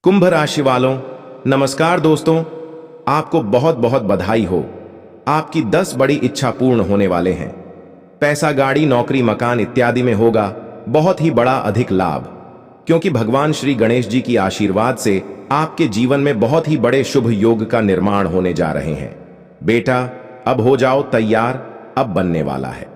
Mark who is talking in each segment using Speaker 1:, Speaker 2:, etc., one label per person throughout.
Speaker 1: कुंभ राशि वालों, नमस्कार दोस्तों। आपको बहुत बहुत बधाई हो। आपकी 10 बड़ी इच्छा पूर्ण होने वाले हैं। पैसा, गाड़ी, नौकरी, मकान इत्यादि में होगा बहुत ही बड़ा अधिक लाभ, क्योंकि भगवान श्री गणेश जी की आशीर्वाद से आपके जीवन में बहुत ही बड़े शुभ योग का निर्माण होने जा रहे हैं। बेटा, अब हो जाओ तैयार, अब बनने वाला है।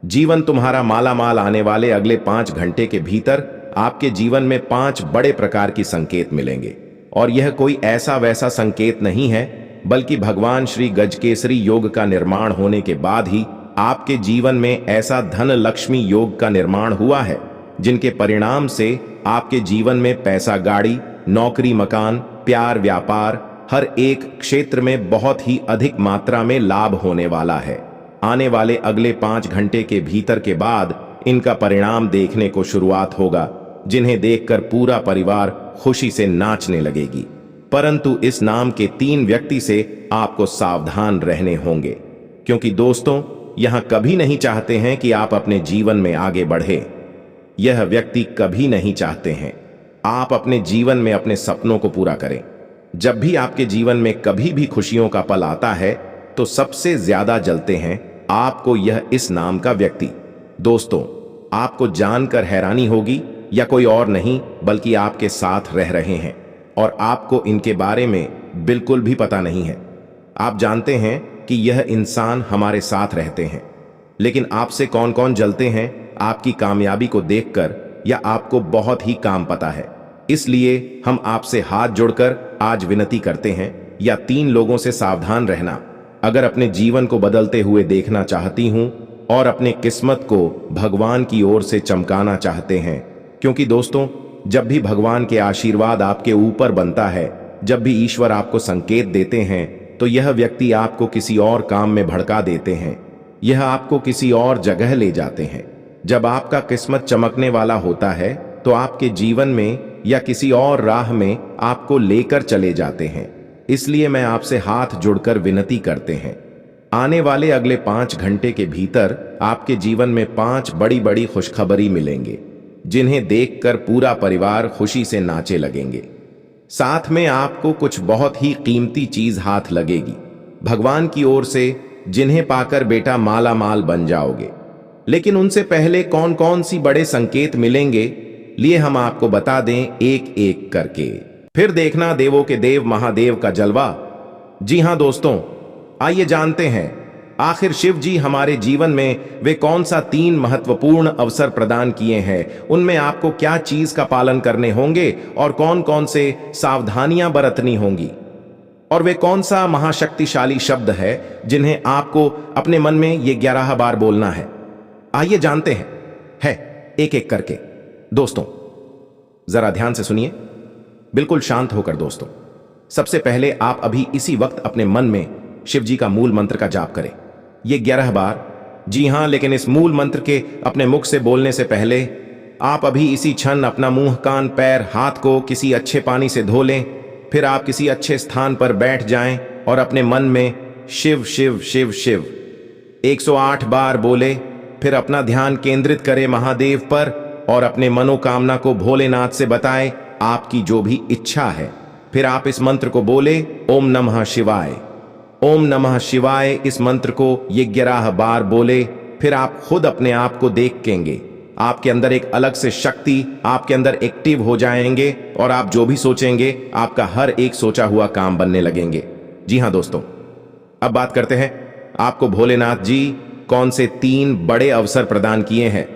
Speaker 1: जीवन तुम्हारा माला माल आने वाले अगले 5 घंटे के भीतर आपके जीवन में 5 बड़े प्रकार की संकेत मिलेंगे। और यह कोई ऐसा वैसा संकेत नहीं है, बल्कि भगवान श्री गजकेसरी योग का निर्माण होने के बाद ही आपके जीवन में ऐसा धन लक्ष्मी योग का निर्माण हुआ है, जिनके परिणाम से आपके जीवन में पैसा, गाड़ी, नौकरी, मकान, प्यार, व्यापार, हर एक क्षेत्र में बहुत ही अधिक मात्रा में लाभ होने वाला है। आने वाले अगले 5 घंटे के भीतर के बाद इनका परिणाम देखने को शुरुआत होगा, जिन्हें देखकर पूरा परिवार खुशी से नाचने लगेगी। परंतु इस नाम के 3 व्यक्ति से आपको सावधान रहने होंगे, क्योंकि दोस्तों, यहां कभी नहीं चाहते हैं कि आप अपने जीवन में आगे बढ़े। यह व्यक्ति कभी नहीं चाहते हैं आप अपने जीवन में अपने सपनों को पूरा करें। जब भी आपके जीवन में कभी भी खुशियों का पल आता है, तो सबसे ज्यादा जलते हैं आपको यह इस नाम का व्यक्ति। दोस्तों, आपको जानकर हैरानी होगी, या कोई और नहीं बल्कि आपके साथ रह रहे हैं और आपको इनके बारे में बिल्कुल भी पता नहीं है। आप जानते हैं कि यह इंसान हमारे साथ रहते हैं, लेकिन आपसे कौन कौन जलते हैं आपकी कामयाबी को देखकर, या आपको बहुत ही काम पता है। इसलिए हम आपसे हाथ जोड़कर आज विनती करते हैं, या 3 लोगों से सावधान रहना। अगर अपने जीवन को बदलते हुए देखना चाहती हूं और अपने किस्मत को भगवान की ओर से चमकाना चाहते हैं, क्योंकि दोस्तों, जब भी भगवान के आशीर्वाद आपके ऊपर बनता है, जब भी ईश्वर आपको संकेत देते हैं, तो यह व्यक्ति आपको किसी और काम में भड़का देते हैं। यह आपको किसी और जगह ले जाते हैं। जब आपका किस्मत चमकने वाला होता है, तो आपके जीवन में या किसी और राह में आपको लेकर चले जाते हैं। इसलिए मैं आपसे हाथ जोड़कर विनती करते हैं, आने वाले अगले 5 घंटे के भीतर आपके जीवन में 5 बड़ी बड़ी खुशखबरी मिलेंगे, जिन्हें देखकर पूरा परिवार खुशी से नाचे लगेंगे। साथ में आपको कुछ बहुत ही कीमती चीज हाथ लगेगी भगवान की ओर से, जिन्हें पाकर बेटा माला माल बन जाओगे। लेकिन उनसे पहले कौन कौन सी बड़े संकेत मिलेंगे, लिए हम आपको बता दें एक एक करके। फिर देखना देवों के देव महादेव का जलवा। जी हां दोस्तों, आइए जानते हैं आखिर शिव जी हमारे जीवन में वे कौन सा 3 महत्वपूर्ण अवसर प्रदान किए हैं, उनमें आपको क्या चीज का पालन करने होंगे और कौन कौन से सावधानियां बरतनी होंगी, और वे कौन सा महाशक्तिशाली शब्द है जिन्हें आपको अपने मन में ये 11 बार बोलना है। आइए जानते हैं एक एक करके। दोस्तों, जरा ध्यान से सुनिए, बिल्कुल शांत होकर। दोस्तों, सबसे पहले आप अभी इसी वक्त अपने मन में शिव जी का मूल मंत्र का जाप करें, ये 11 बार। जी हां, लेकिन इस मूल मंत्र के अपने मुख से बोलने से पहले आप अभी इसी क्षण अपना मुंह, कान, पैर, हाथ को किसी अच्छे पानी से धो लें। फिर आप किसी अच्छे स्थान पर बैठ जाएं और अपने मन में शिव शिव शिव शिव 108 बार बोले। फिर अपना ध्यान केंद्रित करें महादेव पर और अपने मनोकामना को भोलेनाथ से बताएं, आपकी जो भी इच्छा है। फिर आप इस मंत्र को बोले, ओम नमः शिवाय, ओम नमः शिवाय। इस मंत्र को ये 11 बार बोले। फिर आप खुद अपने आप को देखेंगे, आपके अंदर एक अलग से शक्ति आपके अंदर एक्टिव हो जाएंगे, और आप जो भी सोचेंगे आपका हर एक सोचा हुआ काम बनने लगेंगे। जी हां दोस्तों, अब बात करते हैं आपको भोलेनाथ जी कौन से 3 बड़े अवसर प्रदान किए हैं।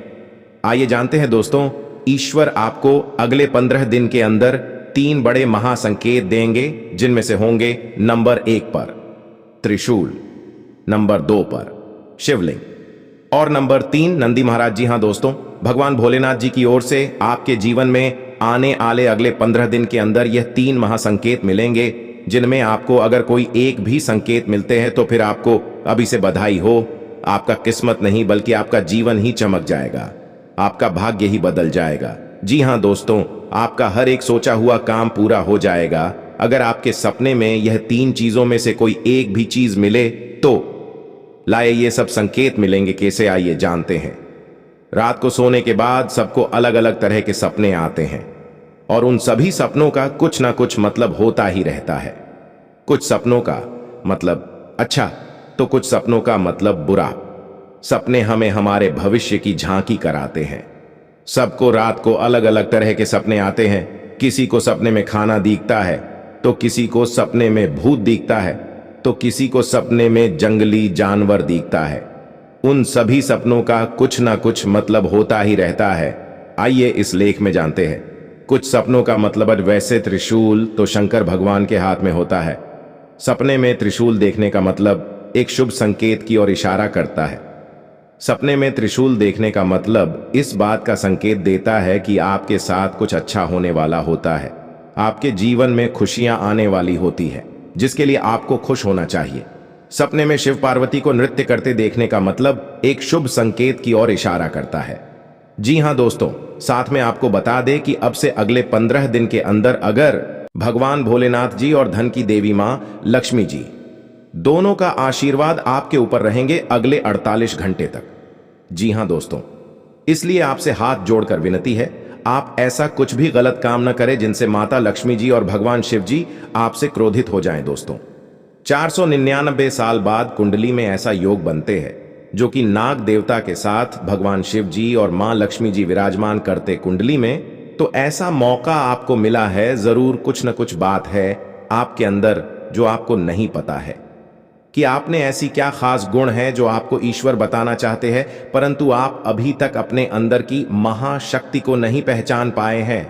Speaker 1: आइए जानते हैं दोस्तों, ईश्वर आपको अगले 15 दिन के अंदर 3 बड़े महासंकेत देंगे, जिनमें से होंगे नंबर 1 पर त्रिशूल, नंबर 2 पर शिवलिंग, और नंबर 3 नंदी महाराज। जी हां दोस्तों, भगवान भोलेनाथ जी की ओर से आपके जीवन में आने आले अगले 15 दिन के अंदर यह 3 महासंकेत मिलेंगे, जिनमें आपको अगर कोई एक भी संकेत मिलते हैं तो फिर आपको अभी से बधाई हो। आपका किस्मत नहीं बल्कि आपका जीवन ही चमक जाएगा, आपका भाग्य ही बदल जाएगा। जी हां दोस्तों, आपका हर एक सोचा हुआ काम पूरा हो जाएगा। अगर आपके सपने में यह 3 चीजों में से कोई एक भी चीज मिले तो लाए ये सब संकेत मिलेंगे। कैसे, आइए जानते हैं। रात को सोने के बाद सबको अलग अलग तरह के सपने आते हैं। और उन सभी सपनों का कुछ ना कुछ मतलब होता ही रहता है। कुछ सपनों का मतलब अच्छा तो कुछ सपनों का मतलब बुरा। सपने हमें हमारे भविष्य की झांकी कराते हैं। सबको रात को अलग अलग तरह के सपने आते हैं। किसी को सपने में खाना दिखता है, तो किसी को सपने में भूत दिखता है, तो किसी को सपने में जंगली जानवर दिखता है। उन सभी सपनों का कुछ ना कुछ मतलब होता ही रहता है। आइए इस लेख में जानते हैं। कुछ सपनों का मतलब वैसे त्रिशूल तो शंकर भगवान के हाथ में होता है। सपने में त्रिशूल देखने का मतलब एक शुभ संकेत की ओर इशारा करता है। सपने में त्रिशूल देखने का मतलब इस बात का संकेत देता है कि आपके साथ कुछ अच्छा होने वाला होता है। आपके जीवन में खुशियां आने वाली होती है, जिसके लिए आपको खुश होना चाहिए। सपने में शिव पार्वती को नृत्य करते देखने का मतलब एक शुभ संकेत की ओर इशारा करता है। जी हां दोस्तों, साथ में आपको बता दें कि अब से अगले 15 दिन के अंदर अगर भगवान भोलेनाथ जी और धन की देवी मां लक्ष्मी जी दोनों का आशीर्वाद आपके ऊपर रहेंगे अगले 48 घंटे तक। जी हां दोस्तों, इसलिए आपसे हाथ जोड़कर विनती है, आप ऐसा कुछ भी गलत काम न करें जिनसे माता लक्ष्मी जी और भगवान शिव जी आपसे क्रोधित हो जाएं। दोस्तों, 499 साल बाद कुंडली में ऐसा योग बनते हैं जो कि नाग देवता के साथ भगवान शिव जी और मां लक्ष्मी जी विराजमान करते कुंडली में, तो ऐसा मौका आपको मिला है। जरूर कुछ न कुछ बात है आपके अंदर जो आपको नहीं पता है कि आपने ऐसी क्या खास गुण है जो आपको ईश्वर बताना चाहते हैं, परंतु आप अभी तक अपने अंदर की महाशक्ति को नहीं पहचान पाए हैं।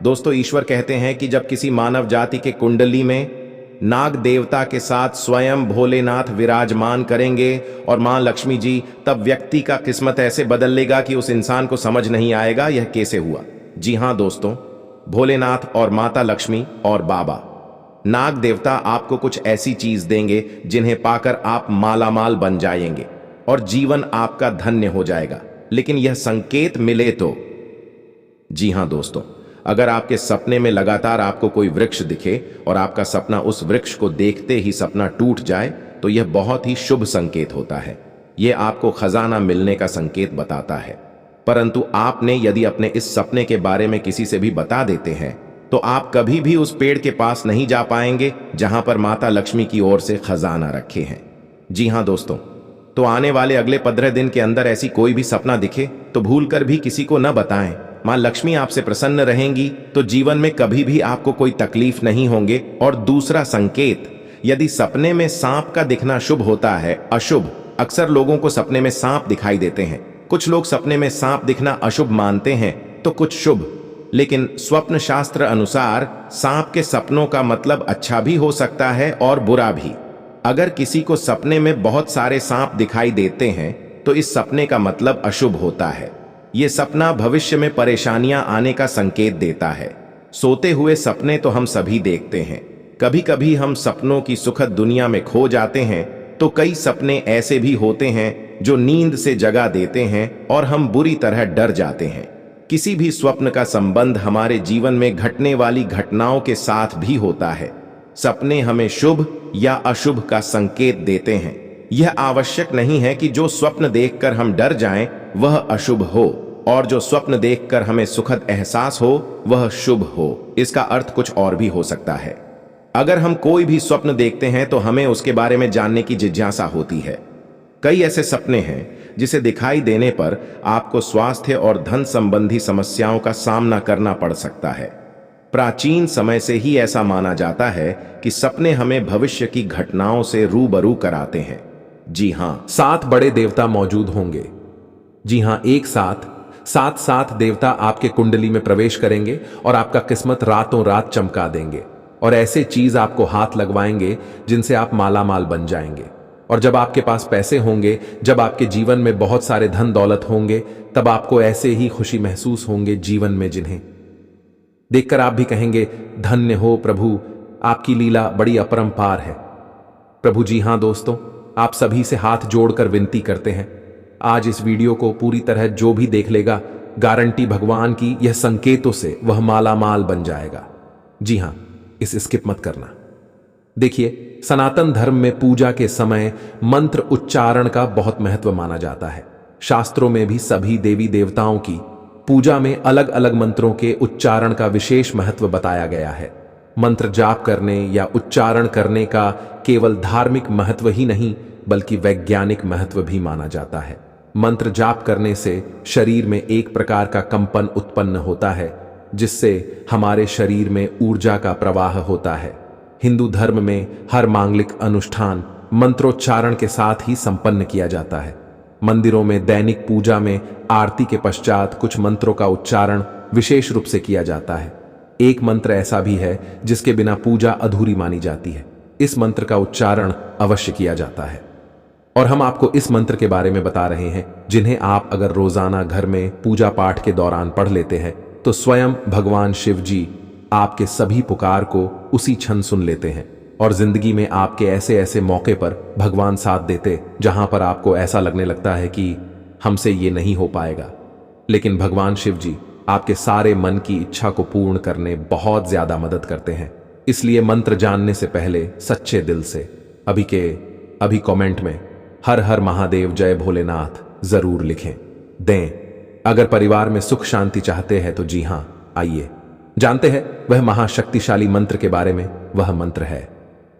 Speaker 1: दोस्तों, ईश्वर कहते हैं कि जब किसी मानव जाति के कुंडली में नाग देवता के साथ स्वयं भोलेनाथ विराजमान करेंगे और मां लक्ष्मी जी, तब व्यक्ति का किस्मत ऐसे बदल लेगा कि उस इंसान को समझ नहीं आएगा यह कैसे हुआ। जी हां दोस्तों, भोलेनाथ और माता लक्ष्मी और बाबा नाग देवता आपको कुछ ऐसी चीज देंगे जिन्हें पाकर आप मालामाल बन जाएंगे और जीवन आपका धन्य हो जाएगा। लेकिन यह संकेत मिले तो। जी हां दोस्तों, अगर आपके सपने में लगातार आपको कोई वृक्ष दिखे और आपका सपना उस वृक्ष को देखते ही सपना टूट जाए, तो यह बहुत ही शुभ संकेत होता है। यह आपको खजाना मिलने का संकेत बताता है। परंतु आपने यदि अपने इस सपने के बारे में किसी से भी बता देते हैं, तो आप कभी भी उस पेड़ के पास नहीं जा पाएंगे जहां पर माता लक्ष्मी की ओर से खजाना रखे हैं। जी हां दोस्तों, तो आने वाले अगले 15 दिन के अंदर ऐसी कोई भी सपना दिखे तो भूलकर भी किसी को न बताएं। मां लक्ष्मी आपसे प्रसन्न रहेंगी तो जीवन में कभी भी आपको कोई तकलीफ नहीं होंगे। और दूसरा संकेत, यदि सपने में सांप का दिखना शुभ होता है अशुभ, अक्सर लोगों को सपने में सांप दिखाई देते हैं। कुछ लोग सपने में सांप दिखना अशुभ मानते हैं तो कुछ शुभ। लेकिन स्वप्न शास्त्र अनुसार सांप के सपनों का मतलब अच्छा भी हो सकता है और बुरा भी। अगर किसी को सपने में बहुत सारे सांप दिखाई देते हैं तो इस सपने का मतलब अशुभ होता है। यह सपना भविष्य में परेशानियां आने का संकेत देता है। सोते हुए सपने तो हम सभी देखते हैं। कभी कभी हम सपनों की सुखद दुनिया में खो जाते हैं, तो कई सपने ऐसे भी होते हैं जो नींद से जगा देते हैं और हम बुरी तरह डर जाते हैं। किसी भी स्वप्न का संबंध हमारे जीवन में घटने वाली घटनाओं के साथ भी होता है। सपने हमें शुभ या अशुभ का संकेत देते हैं। यह आवश्यक नहीं है कि जो स्वप्न देखकर हम डर जाएं वह अशुभ हो और जो स्वप्न देखकर हमें सुखद एहसास हो वह शुभ हो। इसका अर्थ कुछ और भी हो सकता है। अगर हम कोई भी स्वप्न देखते हैं तो हमें उसके बारे में जानने की जिज्ञासा होती है। कई ऐसे सपने हैं जिसे दिखाई देने पर आपको स्वास्थ्य और धन संबंधी समस्याओं का सामना करना पड़ सकता है। प्राचीन समय से ही ऐसा माना जाता है कि सपने हमें भविष्य की घटनाओं से रूबरू कराते हैं। जी हां,
Speaker 2: 7 बड़े देवता मौजूद होंगे। जी हां, एक साथ 7 देवता आपके कुंडली में प्रवेश करेंगे और आपका किस्मत रातों रात चमका देंगे और ऐसे चीज आपको हाथ लगवाएंगे जिनसे आप मालामाल बन जाएंगे। और जब आपके पास पैसे होंगे, जब आपके जीवन में बहुत सारे धन दौलत होंगे, तब आपको ऐसे ही खुशी महसूस होंगे जीवन में, जिन्हें देखकर आप भी कहेंगे, धन्य हो प्रभु, आपकी लीला बड़ी अपरंपार है प्रभु। जी हां दोस्तों, आप सभी से हाथ जोड़कर विनती करते हैं, आज इस वीडियो को पूरी तरह जो भी देख लेगा, गारंटी भगवान की यह संकेतों से वह मालामाल बन जाएगा। जी हां, इसे स्किप मत करना। देखिए, सनातन धर्म में पूजा के समय मंत्र उच्चारण का बहुत महत्व माना जाता है। शास्त्रों में भी सभी देवी देवताओं की पूजा में अलग अलग मंत्रों के उच्चारण का विशेष महत्व बताया गया है। मंत्र जाप करने या उच्चारण करने का केवल धार्मिक महत्व ही नहीं बल्कि वैज्ञानिक महत्व भी माना जाता है। मंत्र जाप करने से शरीर में एक प्रकार का कंपन उत्पन्न होता है जिससे हमारे शरीर में ऊर्जा का प्रवाह होता है। हिंदू धर्म में हर मांगलिक अनुष्ठान मंत्रोच्चारण के साथ ही संपन्न किया जाता है। मंदिरों में दैनिक पूजा में आरती के पश्चात कुछ मंत्रों का उच्चारण विशेष रूप से किया जाता है। एक मंत्र ऐसा भी है जिसके बिना पूजा अधूरी मानी जाती है। इस मंत्र का उच्चारण अवश्य किया जाता है और हम आपको इस मंत्र के बारे में बता रहे हैं जिन्हें आप अगर रोजाना घर में पूजा पाठ के दौरान पढ़ लेते हैं तो स्वयं भगवान शिव जी आपके सभी पुकार को उसी क्षण सुन लेते हैं और जिंदगी में आपके ऐसे ऐसे मौके पर भगवान साथ देते जहां पर आपको ऐसा लगने लगता है कि हमसे ये नहीं हो पाएगा, लेकिन भगवान शिव जी आपके सारे मन की इच्छा को पूर्ण करने बहुत ज्यादा मदद करते हैं। इसलिए मंत्र जानने से पहले सच्चे दिल से अभी कमेंट में हर हर महादेव जय भोलेनाथ जरूर लिखें दें। अगर परिवार में सुख शांति चाहते हैं तो जी हां, आइए जानते हैं वह महाशक्तिशाली मंत्र के बारे में। वह मंत्र है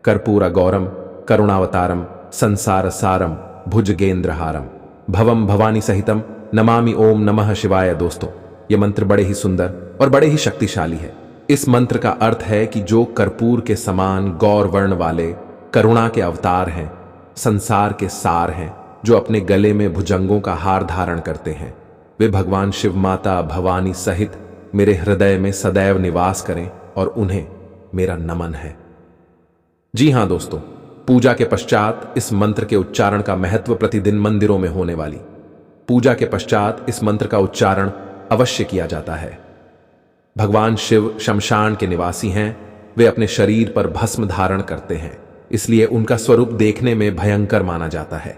Speaker 2: कर्पूर गौरम करुणावतारम संसार सारम भुजगेंद्रहारम भवम भवानी सहितम नमामि ओम नमः शिवाय। दोस्तों, यह मंत्र बड़े ही सुंदर और बड़े ही शक्तिशाली है। इस मंत्र का अर्थ है कि जो कर्पूर के समान गौर वर्ण वाले करुणा के अवतार हैं, संसार के सार हैं, जो अपने गले में भुजंगों का हार धारण करते हैं, वे भगवान शिव माता भवानी सहित मेरे हृदय में सदैव निवास करें और उन्हें मेरा नमन है। जी हां दोस्तों, पूजा के पश्चात इस मंत्र के उच्चारण का महत्व प्रतिदिन मंदिरों में होने वाली पूजा के पश्चात इस मंत्र का उच्चारण अवश्य किया जाता है। भगवान शिव शमशान के निवासी हैं, वे अपने शरीर पर भस्म धारण करते हैं, इसलिए उनका स्वरूप देखने में भयंकर माना जाता है।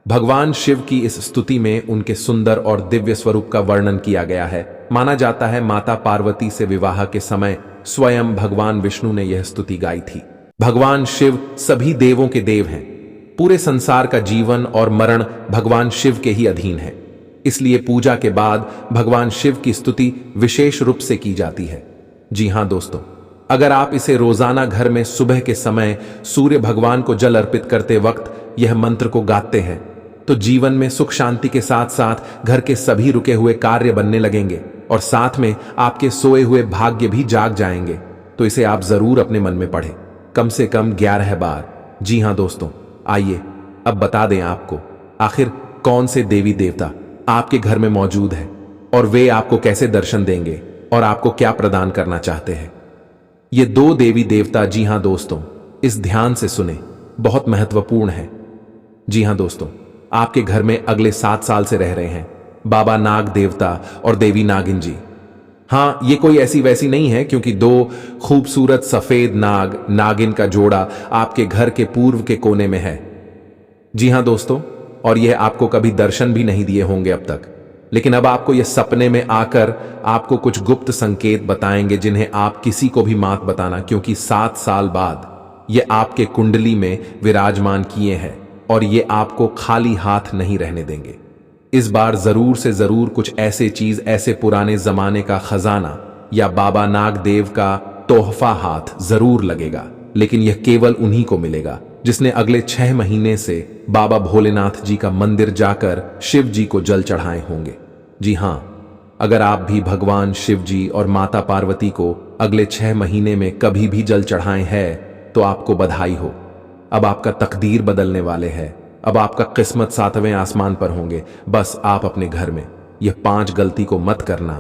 Speaker 2: भगवान शिव की इस स्तुति में उनके सुंदर और दिव्य स्वरूप का वर्णन किया गया है। माना जाता है माता पार्वती से विवाह के समय स्वयं भगवान विष्णु ने यह स्तुति गाई थी। भगवान शिव सभी देवों के देव हैं। पूरे संसार का जीवन और मरण भगवान शिव के ही अधीन है, इसलिए पूजा के बाद भगवान शिव की स्तुति विशेष रूप से की जाती है। जी हां दोस्तों, अगर आप इसे रोजाना घर में सुबह के समय सूर्य भगवान को जल अर्पित करते वक्त यह मंत्र को गाते हैं तो जीवन में सुख शांति के साथ साथ घर के सभी रुके हुए कार्य बनने लगेंगे और साथ में आपके सोए हुए भाग्य भी जाग जाएंगे। तो इसे आप जरूर अपने मन में पढ़ें, कम से कम 11 बार। जी हां दोस्तों, आइए अब बता दें आपको आखिर कौन से देवी देवता आपके घर में मौजूद है और वे आपको कैसे दर्शन देंगे और आपको क्या प्रदान करना चाहते हैं। ये 2 देवी देवता, जी हां दोस्तों, इस ध्यान से सुने, बहुत महत्वपूर्ण है। जी हां दोस्तों, आपके घर में अगले 7 साल से रह रहे हैं बाबा नाग देवता और देवी नागिन जी। हां, ये कोई ऐसी वैसी नहीं है, क्योंकि 2 खूबसूरत सफेद नाग नागिन का जोड़ा आपके घर के पूर्व के कोने में है। जी हां दोस्तों, और यह आपको कभी दर्शन भी नहीं दिए होंगे अब तक, लेकिन अब आपको यह सपने में आकर आपको कुछ गुप्त संकेत बताएंगे जिन्हें आप किसी को भी मत बताना, क्योंकि 7 साल बाद ये आपके कुंडली में विराजमान किए हैं और ये आपको खाली हाथ नहीं रहने देंगे। इस बार जरूर से जरूर कुछ ऐसे चीज, ऐसे पुराने जमाने का खजाना या बाबा नाग देव का तोहफा हाथ जरूर लगेगा, लेकिन यह केवल उन्हीं को मिलेगा जिसने अगले 6 महीने से बाबा भोलेनाथ जी का मंदिर जाकर शिव जी को जल चढ़ाए होंगे। जी हां, अगर आप भी भगवान शिव जी और माता पार्वती को अगले 6 महीने में कभी भी जल चढ़ाए हैं तो आपको बधाई हो। अब आपका तकदीर बदलने वाले हैं, अब आपका किस्मत 7वें आसमान पर होंगे। बस आप अपने घर में यह 5 गलती को मत करना।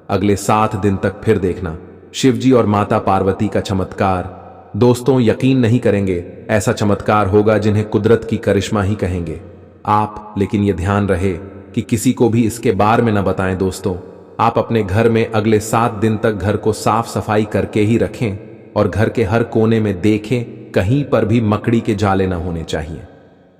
Speaker 2: अगले 7 दिन तक फिर देखना शिव जी और माता पार्वती का चमत्कार। दोस्तों, यकीन नहीं करेंगे, ऐसा चमत्कार होगा जिन्हें कुदरत की करिश्मा ही कहेंगे आप। लेकिन यह ध्यान रहे कि किसी को भी इसके बारे में न बताएं। दोस्तों, आप अपने घर में अगले 7 दिन तक घर को साफ सफाई करके ही रखें और घर के हर कोने में देखें, कहीं पर भी मकड़ी के जाले न होने चाहिए।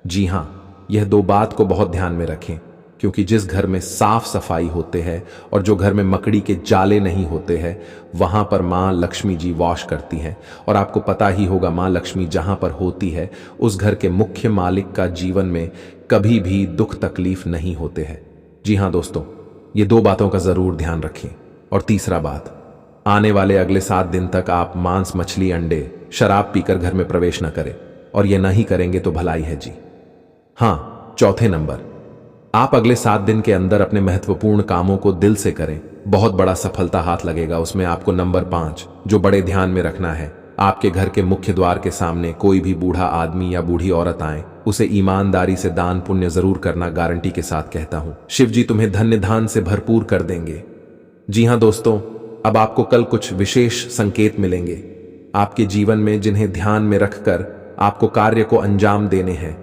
Speaker 2: जी हां, यह 2 बात को बहुत ध्यान में रखें, क्योंकि जिस घर में साफ सफाई होते हैं और जो घर में मकड़ी के जाले नहीं होते हैं, वहां पर मां लक्ष्मी जी वास करती हैं। और आपको पता ही होगा, मां लक्ष्मी जहां पर होती है उस घर के मुख्य मालिक का जीवन में कभी भी दुख तकलीफ नहीं होते हैं। जी हां दोस्तों, ये 2 बातों का जरूर ध्यान रखें। और तीसरा बात, आने वाले अगले 7 दिन तक आप मांस, मछली, अंडे, शराब पीकर घर में प्रवेश न करें, और ये नहीं करेंगे तो भलाई है जी। हाँ, चौथे नंबर, आप अगले 7 दिन के अंदर अपने महत्वपूर्ण कामों को दिल से करें, बहुत बड़ा सफलता हाथ लगेगा। उसमें आपको नंबर 5 जो बड़े ध्यान में रखना है, आपके घर के मुख्य द्वार के सामने कोई भी बूढ़ा आदमी या बूढ़ी औरत आए, उसे ईमानदारी से दान पुण्य जरूर करना, गारंटी के साथ कहता हूं। शिव जी तुम्हें धन्य धान से भरपूर कर देंगे। जी हां दोस्तों, अब आपको कल कुछ विशेष संकेत मिलेंगे आपके जीवन में, जिन्हें ध्यान में रखकर आपको कार्य को अंजाम देने हैं।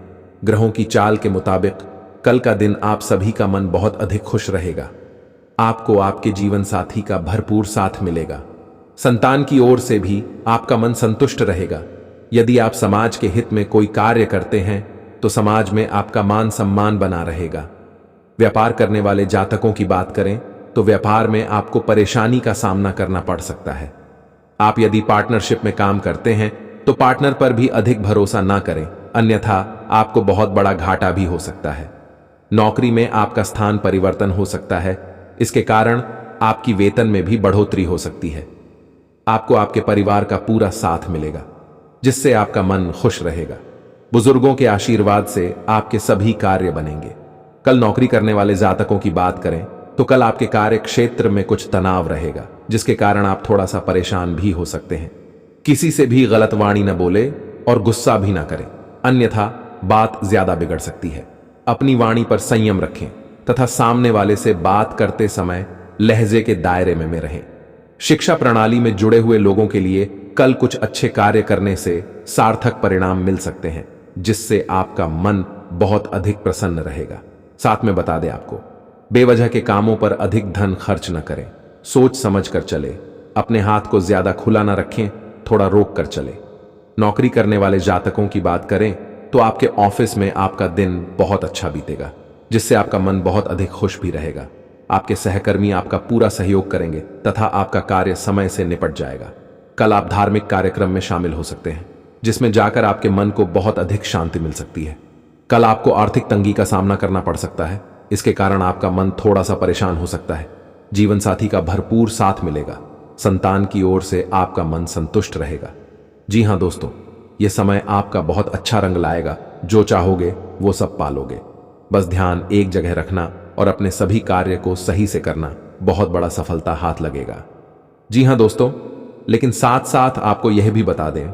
Speaker 2: ग्रहों की चाल के मुताबिक कल का दिन आप सभी का मन बहुत अधिक खुश रहेगा। आपको आपके जीवन साथी का भरपूर साथ मिलेगा। संतान की ओर से भी आपका मन संतुष्ट रहेगा। यदि आप समाज के हित में कोई कार्य करते हैं तो समाज में आपका मान सम्मान बना रहेगा। व्यापार करने वाले जातकों की बात करें तो व्यापार में आपको परेशानी का सामना करना पड़ सकता है। आप यदि पार्टनरशिप में काम करते हैं तो पार्टनर पर भी अधिक भरोसा ना करें, अन्यथा आपको बहुत बड़ा घाटा भी हो सकता है। नौकरी में आपका स्थान परिवर्तन हो सकता है, इसके कारण आपकी वेतन में भी बढ़ोतरी हो सकती है। आपको आपके परिवार का पूरा साथ मिलेगा, जिससे आपका मन खुश रहेगा। बुजुर्गों के आशीर्वाद से आपके सभी कार्य बनेंगे। कल नौकरी करने वाले जातकों की बात करें तो कल आपके कार्य क्षेत्र में कुछ तनाव रहेगा, जिसके कारण आप थोड़ा सा परेशान भी हो सकते हैं। किसी से भी गलत वाणी न बोले और गुस्सा भी ना करें, अन्यथा बात ज्यादा बिगड़ सकती है। अपनी वाणी पर संयम रखें तथा सामने वाले से बात करते समय लहजे के दायरे में रहें। शिक्षा प्रणाली में जुड़े हुए लोगों के लिए कल कुछ अच्छे कार्य करने से सार्थक परिणाम मिल सकते हैं, जिससे आपका मन बहुत अधिक प्रसन्न रहेगा। साथ में बता दें आपको, बेवजह के कामों पर अधिक धन खर्च न करें, सोच समझ कर चले। अपने हाथ को ज्यादा खुला न रखें, थोड़ा रोक कर चले। नौकरी करने वाले जातकों की बात करें तो आपके ऑफिस में आपका दिन बहुत अच्छा बीतेगा, जिससे आपका मन बहुत अधिक खुश भी रहेगा। आपके सहकर्मी आपका पूरा सहयोग करेंगे तथा आपका कार्य समय से निपट जाएगा। कल आप धार्मिक कार्यक्रम में शामिल हो सकते हैं, जिसमें जाकर आपके मन को बहुत अधिक शांति मिल सकती है। कल आपको आर्थिक तंगी का सामना करना पड़ सकता है, इसके कारण आपका मन थोड़ा सा परेशान हो सकता है। जीवन साथी का भरपूर साथ मिलेगा। संतान की ओर से आपका मन संतुष्ट रहेगा। जी हां दोस्तों, यह समय आपका बहुत अच्छा रंग लाएगा। जो चाहोगे वो सब पालोगे। बस ध्यान एक जगह रखना और अपने सभी कार्य को सही से करना, बहुत बड़ा सफलता हाथ लगेगा। जी हां दोस्तों, लेकिन साथ साथ आपको यह भी बता दें